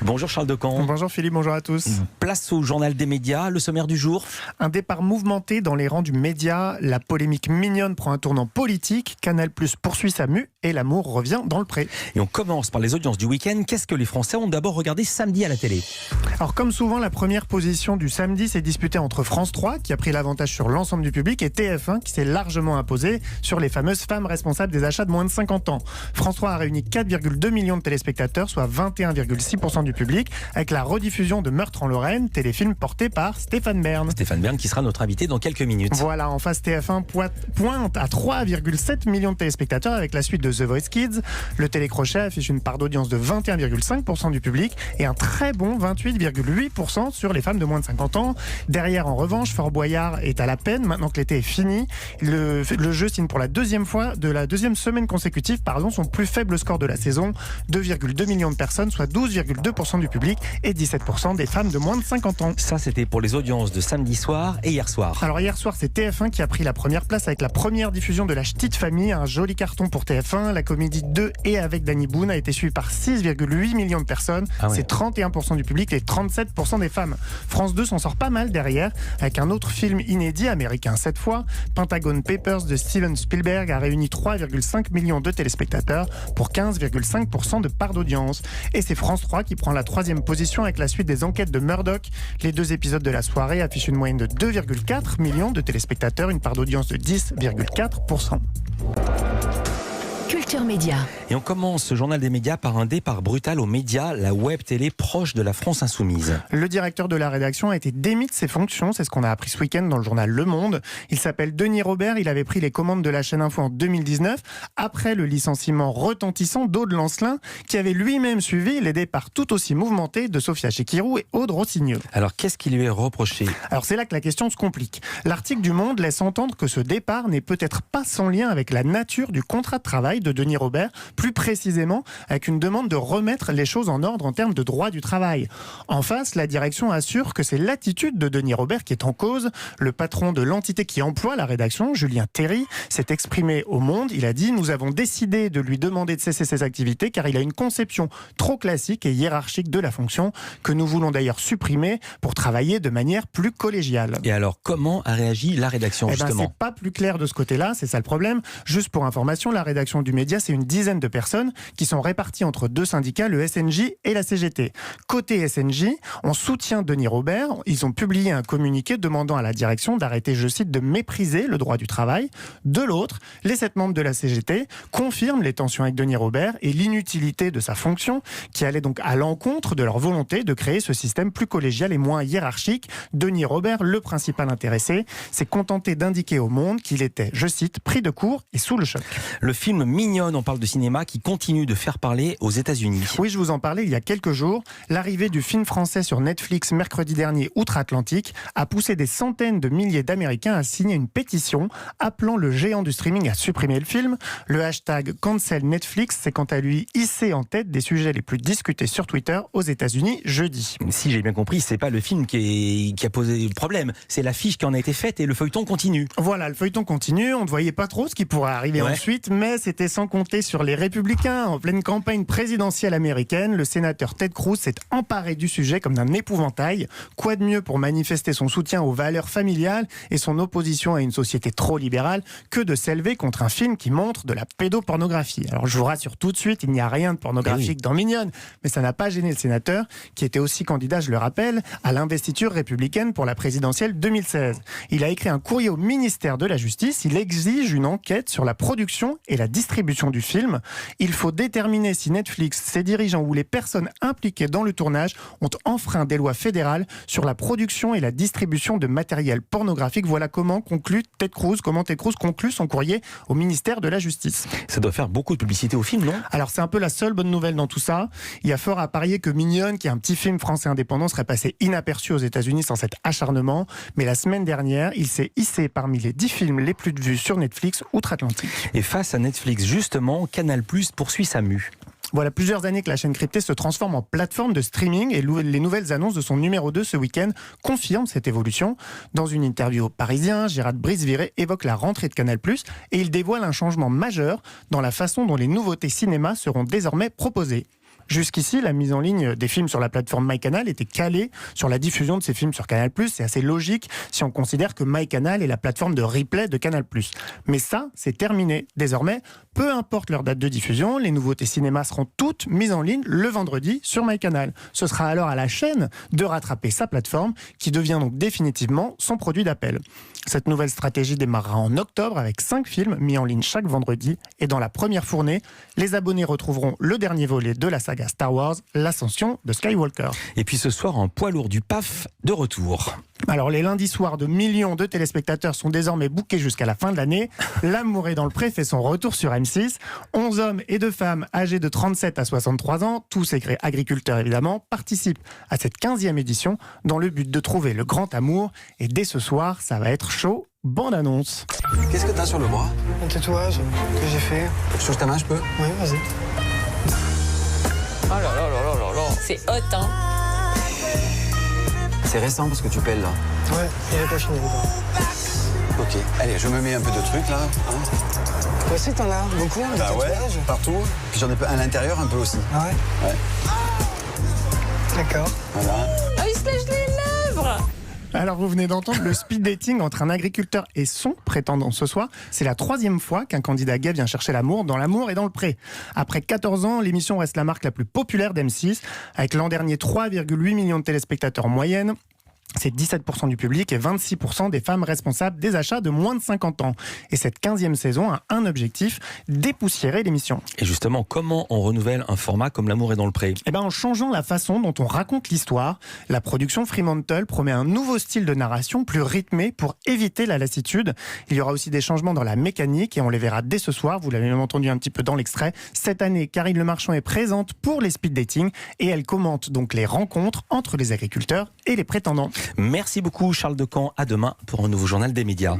Bonjour Charles Decamp. Bonjour Philippe, bonjour à tous. Place au journal des médias, le sommaire du jour. Un départ mouvementé dans les rangs du média, la polémique mignonne prend un tournant politique, Canal+ poursuit sa mue et l'amour revient dans le pré. Et on commence par les audiences du week-end. Qu'est-ce que les Français ont d'abord regardé samedi à la télé? Alors comme souvent, la première position du samedi s'est disputée entre France 3, qui a pris l'avantage sur l'ensemble du public, et TF1, qui s'est largement imposé sur les fameuses femmes responsables des achats de moins de 50 ans. France 3 a réuni 4,2 millions de téléspectateurs, soit 21,6% du public, avec la rediffusion de Meurtre en Lorraine, téléfilm porté par Stéphane Bern. Stéphane Bern qui sera notre invité dans quelques minutes. Voilà, en face TF1 pointe à 3,7 millions de téléspectateurs avec la suite de The Voice Kids. Le télécrochet affiche une part d'audience de 21,5% du public et un très bon 28,8% sur les femmes de moins de 50 ans. Derrière, en revanche, Fort Boyard est à la peine maintenant que l'été est fini. Le jeu signe pour la deuxième semaine consécutive son plus faible score de la saison. 2,2 millions de personnes, soit 12,2% du public et 17% des femmes de moins de 50 ans. Ça, c'était pour les audiences de samedi soir et hier soir. Alors hier soir, c'est TF1 qui a pris la première place avec la première diffusion de La Ch'tite Famille, un joli carton pour TF1. La comédie de et avec Danny Boone a été suivie par 6,8 millions de personnes. Ah ouais. C'est 31% du public et 37% des femmes. France 2 s'en sort pas mal derrière avec un autre film inédit, américain cette fois. Pentagon Papers de Steven Spielberg a réuni 3,5 millions de téléspectateurs pour 15,5% de part d'audience. Et c'est France 3 qui prend la troisième position avec la suite des enquêtes de Murdoch. Les deux épisodes de la soirée affichent une moyenne de 2,4 millions de téléspectateurs, une part d'audience de 10,4%. Culture Média. Et on commence ce journal des médias par un départ brutal aux médias, la web télé proche de la France insoumise. Le directeur de la rédaction a été démis de ses fonctions, c'est ce qu'on a appris ce week-end dans le journal Le Monde. Il s'appelle Denis Robert, il avait pris les commandes de la chaîne Info en 2019, après le licenciement retentissant d'Aude Lancelin, qui avait lui-même suivi les départs tout aussi mouvementés de Sophia Chekirou et Aude Rossignol. Alors qu'est-ce qui lui est reproché? Alors c'est là que la question se complique. L'article du Monde laisse entendre que ce départ n'est peut-être pas sans lien avec la nature du contrat de travail de Denis Robert, plus précisément avec une demande de remettre les choses en ordre en termes de droit du travail. En face, la direction assure que c'est l'attitude de Denis Robert qui est en cause. Le patron de l'entité qui emploie la rédaction, Julien Terry, s'est exprimé au Monde. Il a dit « Nous avons décidé de lui demander de cesser ses activités car il a une conception trop classique et hiérarchique de la fonction que nous voulons d'ailleurs supprimer pour travailler de manière plus collégiale. » Et alors, comment a réagi la rédaction justement? C'est pas plus clair de ce côté-là, c'est ça le problème. Juste pour information, la rédaction du Média, c'est une dizaine de personnes qui sont réparties entre deux syndicats, le SNJ et la CGT. Côté SNJ, on soutient Denis Robert. Ils ont publié un communiqué demandant à la direction d'arrêter, je cite, de mépriser le droit du travail. De l'autre, les 7 membres de la CGT confirment les tensions avec Denis Robert et l'inutilité de sa fonction, qui allait donc à l'encontre de leur volonté de créer ce système plus collégial et moins hiérarchique. Denis Robert, le principal intéressé, s'est contenté d'indiquer au Monde qu'il était, je cite, pris de court et sous le choc. Le film Mignonne, on parle de cinéma, qui continue de faire parler aux États-Unis. Oui, je vous en parlais il y a quelques jours. L'arrivée du film français sur Netflix mercredi dernier outre-Atlantique a poussé des centaines de milliers d'Américains à signer une pétition appelant le géant du streaming à supprimer le film. Le hashtag Cancel Netflix s'est quant à lui hissé en tête des sujets les plus discutés sur Twitter aux États-Unis jeudi. Si j'ai bien compris, c'est pas le film qui a posé problème, c'est l'affiche qui en a été faite et le feuilleton continue. Voilà, le feuilleton continue, on ne voyait pas trop ce qui pourrait arriver ensuite, mais c'était sans compter sur les républicains. En pleine campagne présidentielle américaine, le sénateur Ted Cruz s'est emparé du sujet comme d'un épouvantail. Quoi de mieux pour manifester son soutien aux valeurs familiales et son opposition à une société trop libérale que de s'élever contre un film qui montre de la pédopornographie. Alors je vous rassure tout de suite, il n'y a rien de pornographique dans Mignonne, mais ça n'a pas gêné le sénateur, qui était aussi candidat, je le rappelle, à l'investiture républicaine pour la présidentielle 2016. Il a écrit un courrier au ministère de la Justice, il exige une enquête sur la production et la distribution du film. Il faut déterminer si Netflix, ses dirigeants ou les personnes impliquées dans le tournage ont enfreint des lois fédérales sur la production et la distribution de matériel pornographique. Voilà comment Ted Cruz conclut son courrier au ministère de la Justice. Ça doit faire beaucoup de publicité au film, non? Alors c'est un peu la seule bonne nouvelle dans tout ça. Il y a fort à parier que Mignonne, qui est un petit film français indépendant, serait passé inaperçu aux États-Unis sans cet acharnement. Mais la semaine dernière, il s'est hissé parmi les 10 films les plus vus sur Netflix outre-Atlantique. Et face à Netflix, justement, Canal+ poursuit sa mue. Voilà plusieurs années que la chaîne cryptée se transforme en plateforme de streaming et les nouvelles annonces de son numéro 2 ce week-end confirment cette évolution. Dans une interview au Parisien, Gérard Brice-Viré évoque la rentrée de Canal+ et il dévoile un changement majeur dans la façon dont les nouveautés cinéma seront désormais proposées. Jusqu'ici, la mise en ligne des films sur la plateforme MyCanal était calée sur la diffusion de ces films sur Canal+. C'est assez logique si on considère que MyCanal est la plateforme de replay de Canal+. Mais ça, c'est terminé. Désormais, peu importe leur date de diffusion, les nouveautés cinéma seront toutes mises en ligne le vendredi sur MyCanal. Ce sera alors à la chaîne de rattraper sa plateforme qui devient donc définitivement son produit d'appel. Cette nouvelle stratégie démarrera en octobre avec 5 films mis en ligne chaque vendredi. Et dans la première fournée, les abonnés retrouveront le dernier volet de la saga Star Wars, l'ascension de Skywalker. Et puis ce soir, un poids lourd du PAF de retour. Alors les lundis soirs de millions de téléspectateurs sont désormais bookés jusqu'à la fin de l'année. L'amour est dans le pré fait son retour sur M6. 11 hommes et 2 femmes âgés de 37 à 63 ans, tous agriculteurs évidemment, participent à cette 15e édition dans le but de trouver le grand amour. Et dès ce soir, ça va être chaud. Bande annonce. Qu'est-ce que t'as sur le bras? Un tatouage que j'ai fait. Faut que je touche ta main, je peux? Oui, vas-y. Oh là là là là là là. C'est hot, hein. C'est récent parce que tu pèles là. Ouais, j'ai pas fini encore. Ok, allez, je me mets un peu de trucs là. Hein. Toi aussi, t'en as beaucoup, des tatouages? Partout. Puis j'en ai à l'intérieur un peu aussi. Ah ouais? Ouais. D'accord. Voilà. Oh, il se lèche les lèvres. Alors vous venez d'entendre le speed dating entre un agriculteur et son prétendant ce soir. C'est la 3e fois qu'un candidat gay vient chercher l'amour dans l'amour et dans le pré. Après 14 ans, l'émission reste la marque la plus populaire d'M6, avec l'an dernier 3,8 millions de téléspectateurs en moyenne. C'est 17% du public et 26% des femmes responsables des achats de moins de 50 ans. Et cette 15e saison a un objectif, dépoussiérer l'émission. Et justement, comment on renouvelle un format comme L'amour est dans le pré? Eh ben, en changeant la façon dont on raconte l'histoire, la production Fremantle promet un nouveau style de narration plus rythmé pour éviter la lassitude. Il y aura aussi des changements dans la mécanique et on les verra dès ce soir. Vous l'avez même entendu un petit peu dans l'extrait. Cette année, Karine Le Marchand est présente pour les speed dating et elle commente donc les rencontres entre les agriculteurs et les prétendants. Merci beaucoup Charles Decamp, à demain pour un nouveau journal des médias.